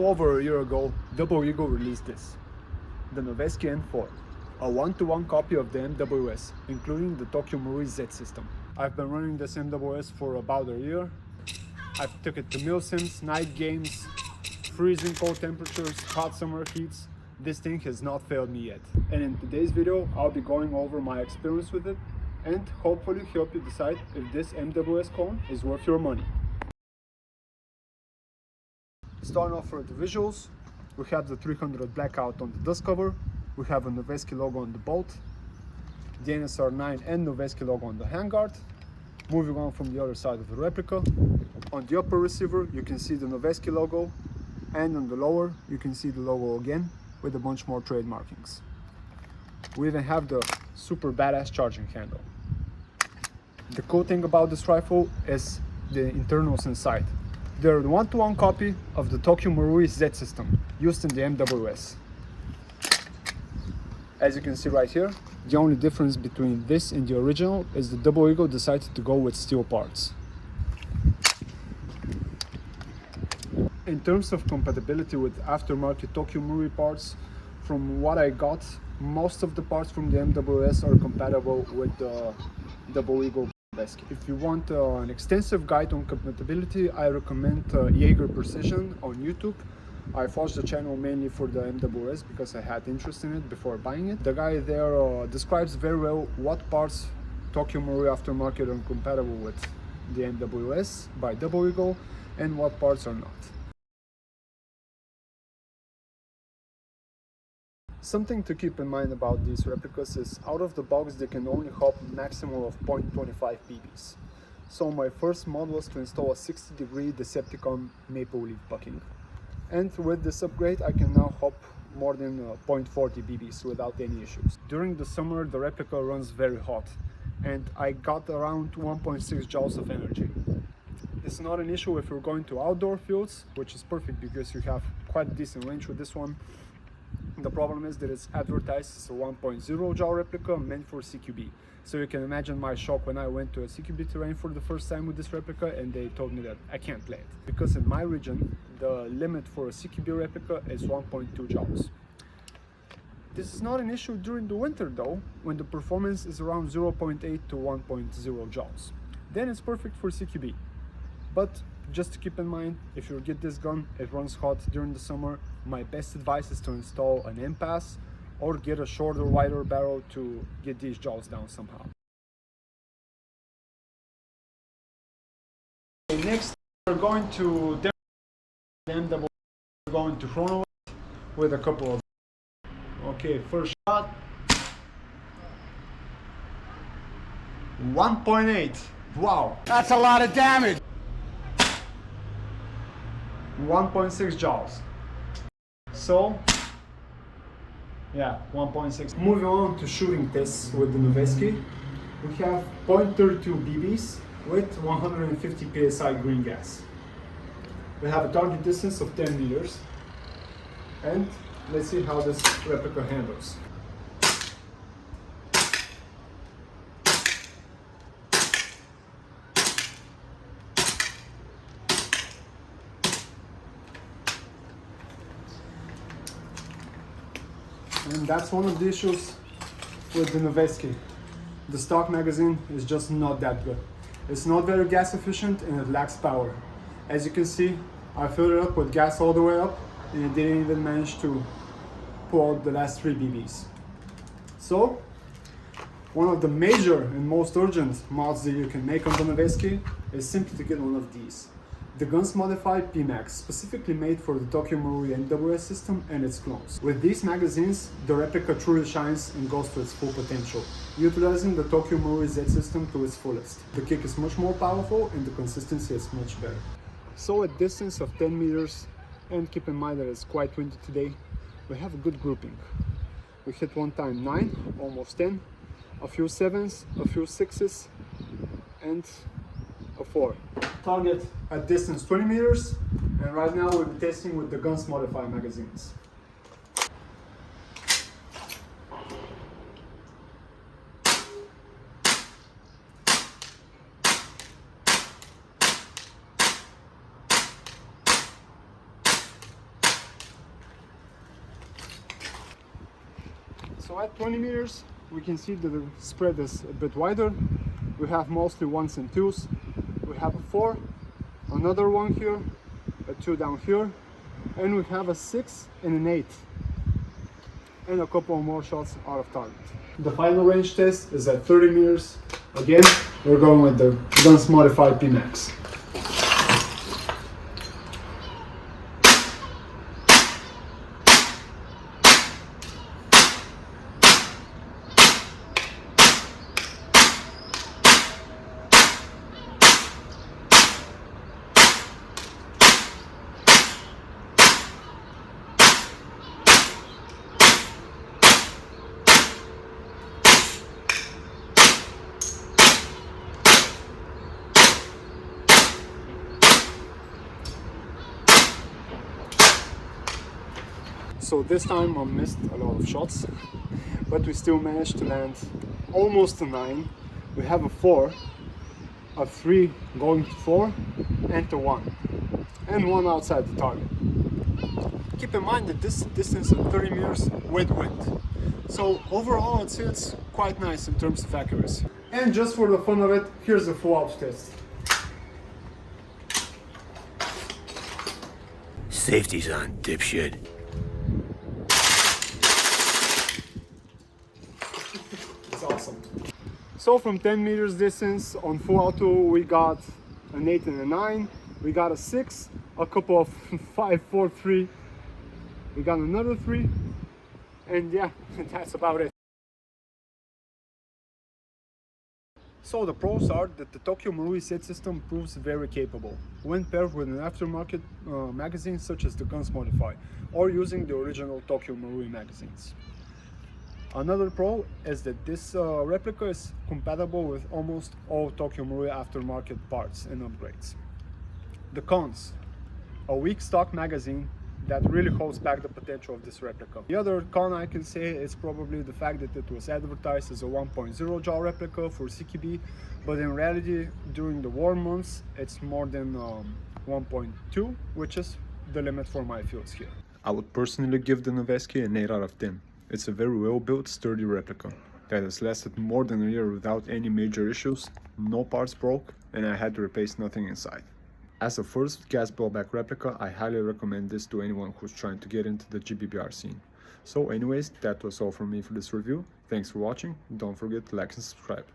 little over a year ago, Double Eagle released this, the Noveske N4, a one-to-one copy of the MWS, including the TOKYOMARUI Z system. I've been running this MWS for about a year. I've took it to milsims, night games, freezing cold temperatures, hot summer heats. This thing has not failed me yet. And in today's video, I'll be going over my experience with it and hopefully help you decide if this MWS Clone is worth your money. Starting off with the visuals, we have the 300 blackout on the dust cover, we have a Noveske logo on the bolt, the NSR9 and Noveske logo on the handguard. Moving on from the other side of the replica, on the upper receiver you can see the Noveske logo, and on the lower you can see the logo again with a bunch more trade markings. We even have the super badass charging handle. The cool thing about this rifle is the internals inside. They're the one-to-one copy of the TOKYOMARUI Z system used in the MWS. As you can see right here, the only difference between this and the original is the Double Eagle decided to go with steel parts. In terms of compatibility with aftermarket TOKYOMARUI parts, from what I got, most of the parts from the MWS are compatible with the Double Eagle. If you want an extensive guide on compatibility, I recommend Jaeger Precision on YouTube. I watched the channel mainly for the MWS because I had interest in it before buying it. The guy there describes very well what parts TOKYOMARUI aftermarket are compatible with the MWS by Double Eagle and what parts are not. Something to keep in mind about these replicas is out of the box they can only hop maximum of 0.25 BBs. So my first mod was to install a 60-degree Decepticon maple leaf bucking. And with this upgrade I can now hop more than 0.40 BBs without any issues. During the summer the replica runs very hot and I got around 1.6 joules of energy. It's not an issue if you're going to outdoor fields, which is perfect because you have quite a decent range with this one. The problem is that it's advertised as a 1.0 joule replica meant for CQB. So you can imagine my shock when I went to a CQB terrain for the first time with this replica and they told me that I can't play it. Because in my region, the limit for a CQB replica is 1.2 joules. This is not an issue during the winter though, when the performance is around 0.8 to 1.0 joules. Then it's perfect for CQB. But just to keep in mind, if you get this gun, it runs hot during the summer, my best advice is to install an impasse or get a shorter, wider barrel to get these joules down somehow. Okay, next we're going to MWS, we're going to Chrono with a couple of. Okay, first shot. 1.8. Wow. That's a lot of damage. 1.6 joules. So, yeah, 1.6. Moving on to shooting tests with the Noveske, we have 0.32 BBs with 150 psi green gas. We have a target distance of 10 meters, and let's see how this replica handles. And that's one of the issues with the Noveske. The stock magazine is just not that good. It's not very gas efficient and it lacks power. As you can see, I filled it up with gas all the way up and it didn't even manage to pull out the last 3 BBs. So, one of the major and most urgent mods that you can make on the Noveske is simply to get one of these. The gun's modified PMAX, specifically made for the TOKYOMARUI MWS system and its clones. With these magazines, the replica truly shines and goes to its full potential, utilizing the TOKYOMARUI Z system to its fullest. The kick is much more powerful and the consistency is much better. So at distance of 10 meters, and keep in mind that it's quite windy today, we have a good grouping. We hit one time 9, almost 10, a few 7s, a few 6s, and a 4. Target at distance 20 meters, and right now we'll be testing with the gun's modified magazines. So at 20 meters, we can see that the spread is a bit wider. We have mostly 1s and 2s. We have a 4, another 1 here, a 2 down here, and we have a 6 and an 8. And a couple more shots out of target. The final range test is at 30 meters. Again, we're going with the Guns Modified P-Max. So this time I missed a lot of shots, but we still managed to land almost a 9. We have a 4, a 3 going to 4, and a 1. And 1 outside the target. Keep in mind that this distance of 30 meters with wind. So overall I'd say it's quite nice in terms of accuracy. And just for the fun of it, here's a full out test. Safety's on, dipshit. It's awesome. So from 10 meters distance on full auto, we got an 8 and a 9. We got a 6, a couple of 5, 4, 3. We got another 3. And yeah, that's about it. So the pros are that the TOKYOMARUI set system proves very capable when paired with an aftermarket magazine such as the Guns Modify or using the original TOKYOMARUI magazines. Another pro is that this replica is compatible with almost all TOKYOMARUI aftermarket parts and upgrades. The cons: a weak stock magazine that really holds back the potential of this replica. The other con I can say is probably the fact that it was advertised as a 1.0 jaw replica for CQB, but in reality during the warm months it's more than 1.2, which is the limit for my fields here. I would personally give the Noveske an 8 out of 10. It's a very well built, sturdy replica that has lasted more than a year without any major issues, no parts broke, and I had to replace nothing inside. As a first gas blowback replica, I highly recommend this to anyone who's trying to get into the GBBR scene. So anyways, that was all from me for this review. Thanks for watching. Don't forget to like and subscribe.